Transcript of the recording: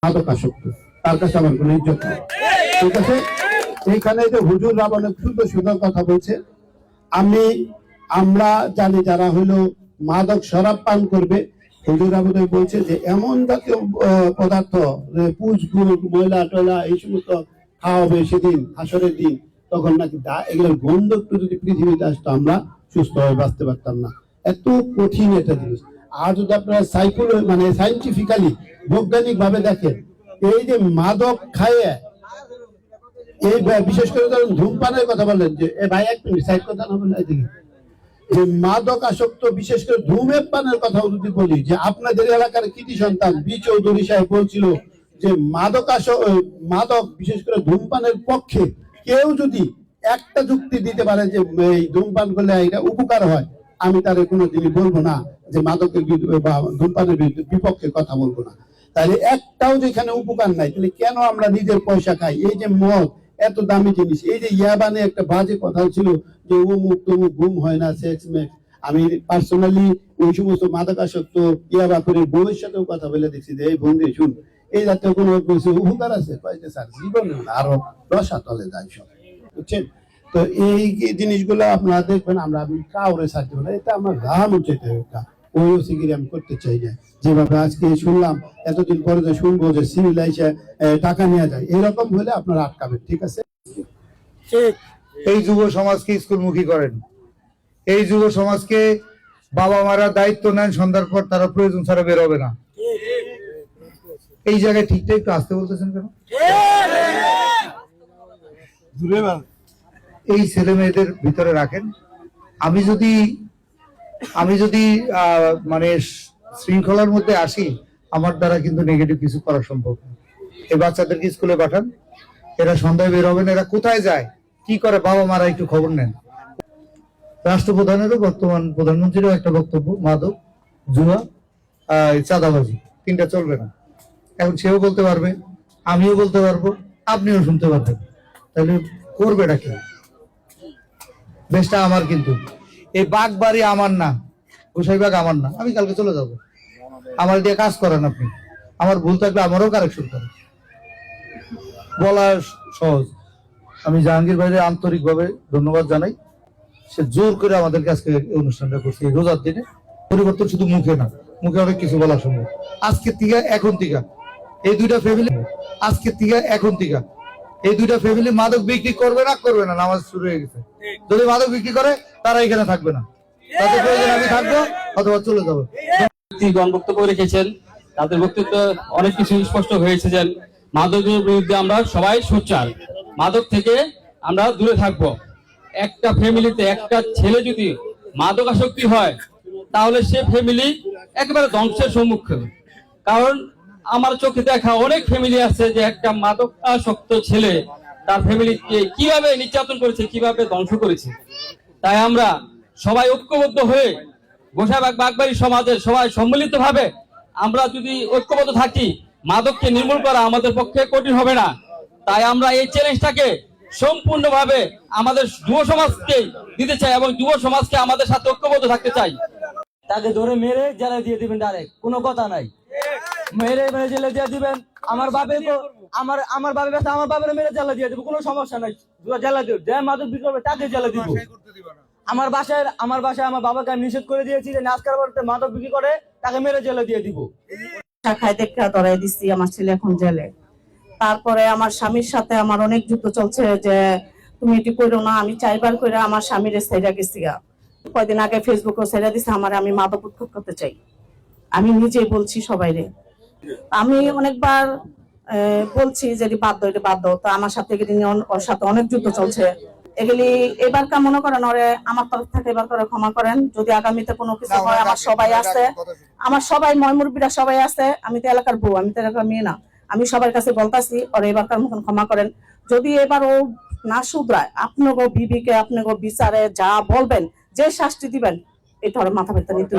মাদকাসক্ত, তার কাছে আমার কোনো ইজ্জত নেই। ঠিক আছে, এইখানে যে হুজুররা অনেক সুন্দর সুন্দর কথা বলছে, আমরা জানি যারা হইলো মাদক শরাব পান করবে, হুজুররা বোধহয় বলছে যে এমন জাতীয় পদার্থ, পুষ ময়লা টয়লা এই সমস্ত খাওয়াবে সেদিন হাসরের দিন, তখন নাকি এগুলোর গন্ধ একটু যদি পৃথিবীতে আসতো আমরা সুস্থ হয়ে বাঁচতে পারতাম না। এত কঠিন একটা জিনিস। আর যদি আপনারা সাইন্টিফিক্যালি বৈজ্ঞানিক ভাবে দেখেন, এই যে মাদক খাইয়ে, এই বিশেষ করে ধরুন ধূমপানের কথা বললেন, যে ভাই এক মিনিট সাইড কথা না বলে যে মাদক আসক্ত, বিশেষ করে ধূমপানের কথা যদি বলি, যে আপনাদের এলাকার কৃতি সন্তান বি চৌধুরী সাহেব বলছিল যে মাদক বিশেষ করে ধূমপানের পক্ষে কেউ যদি একটা যুক্তি দিতে পারে যে এই ধূমপান করলে এটা উপকার হয়, আমি তার কোনোদিনই বলবো না যে মাদকের বা ধূমপানের বিপক্ষে কথা বলবো না। তাহলে একটাও যেখানে উপকার নাই, তাহলে কেন আমরা নিজের পয়সা খাই? এই যে মদ এত দামি জিনিস, এই যে ইয়াবানে একটা বাজে কথা ছিল যে অমুক তমুক ঘুম হয় না, সেক্স মেক্স। আমি পার্সোনালি ওই সমস্ত মাদকাসক্ত ইয়াবা করে বউয়ের সাথেও কথা বলে দেখছি যে এই বন্ধু শুন, এই জাতীয় কোনো উপকার আছে? স্যার জীবনে আরো রসাতলে যায় সব, বুঝছেন? তো এই জিনিসগুলো আপনারা দেখবেন, আমি কাউরে সাহায্য না, এটা আমার ঘাম উঠেতে ওই সিগিরি আমি করতে চাই না। যেভাবে আজকে শুনলাম, এতদিন পরে যে শুনবো যে সিভিল আইসে টাকা নেওয়া যায়, এরকম হলে আপনারা আটকাবেন। ঠিক আছে, এই যুব সমাজকে স্কুলমুখী করেন, এই যুব সমাজকে বাবা মারা দায়িত্ব নেন, সন্ধ্যার পর তারা প্রয়োজন ছাড়া বের হবে না। এই জায়গায় ঠিকঠাক একটু আসতে বলতেছেন কেন? এই ছেলে মেয়েদের ভিতরে রাখেন। আমি যদি মানে শৃঙ্খলার মধ্যে আসি, আমার দ্বারা কিন্তু নেগেটিভ কিছু করা সম্ভব। এই বাচ্চাদেরকে স্কুলে পাঠান, এরা সন্ধ্যায় বের হবেন, এরা কোথায় যায় কি করে বাবা মারা একটু খবর নেন। রাষ্ট্রপ্রধানেরও, বর্তমান প্রধানমন্ত্রীরও একটা বক্তব্য, মাদক, জুয়া, চাঁদাবাজি, তিনটা চলবে না। এখন সেও বলতে পারবে, আমিও বলতে পারবো, আপনিও শুনতে পারবেন। তাহলে করবেটা কি? দেশটা আমার, কিন্তু এই বাঘ বাড়ি আমার না, গোসাইবাগ আমার না। আমি কালকে চলে যাব, আমার দিয়ে কাজ করেন আপনি। আমার ভুল থাকলে আমারও কারেকশন করেন। বলা সহজ। আমি জাহাঙ্গীর ভাইয়ের আন্তরিকভাবে ধন্যবাদ জানাই। সে জোর করে আমাদেরকে আজকে অনুষ্ঠানটা করছে এই রোজার দিনে। পরিবর্তন শুধু মুখে না, মুখে অনেক কিছু বলা সম্ভব। আজকে থেকে এখন থেকে এই দুইটা ফ্যামিলি মাদক বিক্রি করবে না, নামাজ শুরু হয়ে গেছে। যদি মাদক বিক্রি করে তারা এখানে থাকবে না, তাদের প্রয়োজন আমি থাকবো অথবা চলে যাবো। বক্তব্য রেখেছেন, তাদের বক্তব্য অনেক কিছু স্পষ্ট হয়েছে যে মাদকের বিরুদ্ধে আমরা সবাই সোচ্চার, মাদক থেকে আমরা দূরে থাকব। একটা ফ্যামিলিতে একটা ছেলে যদি মাদকাসক্তি হয়, তাহলে সে ফ্যামিলি একেবারে ধ্বংসের সম্মুখীন। কারণ আমার চোখে দেখা অনেক ফ্যামিলি আছে যে একটা মাদকাসক্ত ছেলে তার ফ্যামিলিকে কিভাবে নির্যাতন করেছে, কিভাবে ধ্বংস করেছে। তাই আমরা সবাই ঐক্যবদ্ধ হয়ে গোসাইবাগ বাগবাড়ি সমাজের সবাই সম্মিলিত ভাবে আমরা যদি ঐক্যবদ্ধ থাকি, মাদককে নির্মূল করা আমাদের পক্ষে কঠিন হবে না। তাই আমরা এই চ্যালেঞ্জটাকে সম্পূর্ণভাবে আমাদের যুব সমাজকে দিতে চাই এবং যুব সমাজকে আমাদের সাথে ঐক্যবদ্ধ থাকতে চাই। তাকে ধরে মেরে জেলে দিয়ে দিবেন, ডাইরেক্ট কোনো কথা নাই, মেরে জেলে দিয়ে দিবেন। আমার বাপের মেরে জেলে দিয়ে দিব, কোনো সমস্যা নাই, জেলে দিব। যে মাদক বিক্রি করবে তাকে জেলে দিব। আমার বাসায় আমার বাবাকে আমি নিষেধ করে দিয়েছি যে আজকাল মাদক বিক্রি করে তাকে মেরে জেলে দিয়ে দিব। খাইতে ধরাই দিচ্ছি, আমার ছেলে এখন জেলে। তারপরে আমার স্বামীর সাথে আমার অনেক যুদ্ধ চলছে যে তুমি এটি করো না। আমি 4 বার করে আমার স্বামীর সাইডা গেছি। কয়দিন আগে ফেসবুকে সাইডা দিচ্ছে আমি মাদক উৎখাত করতে চাই। আমি নিজেই বলছি সবাইরে, আমি অনেকবার বলছি যে বাধ্য। তো আমার সাথে ওর সাথে অনেক যুদ্ধ চলছে। এগুলি এবারকার মনে করেন ওরে আমার তরফ থেকে এবার করে ক্ষমা করেন। যদি আগামীতে কোনো কিছু হয়, আমার সবাই আছে, আমার সবাই ময়মুরবিরা সবাই আছে। আমি তো এলাকার বউ, আমি তো এলাকার মেয়ে না। আমি সবার কাছে বলতাছি ওরা এবারকার মতন ক্ষমা করেন। যদি এবার ও না শুধরায়, আপনাকে বিবিকে আপনাকে বিচারে যা বলবেন, যে শাস্তি দিবেন, এটা ওরা মাথা ব্যথা নিতে।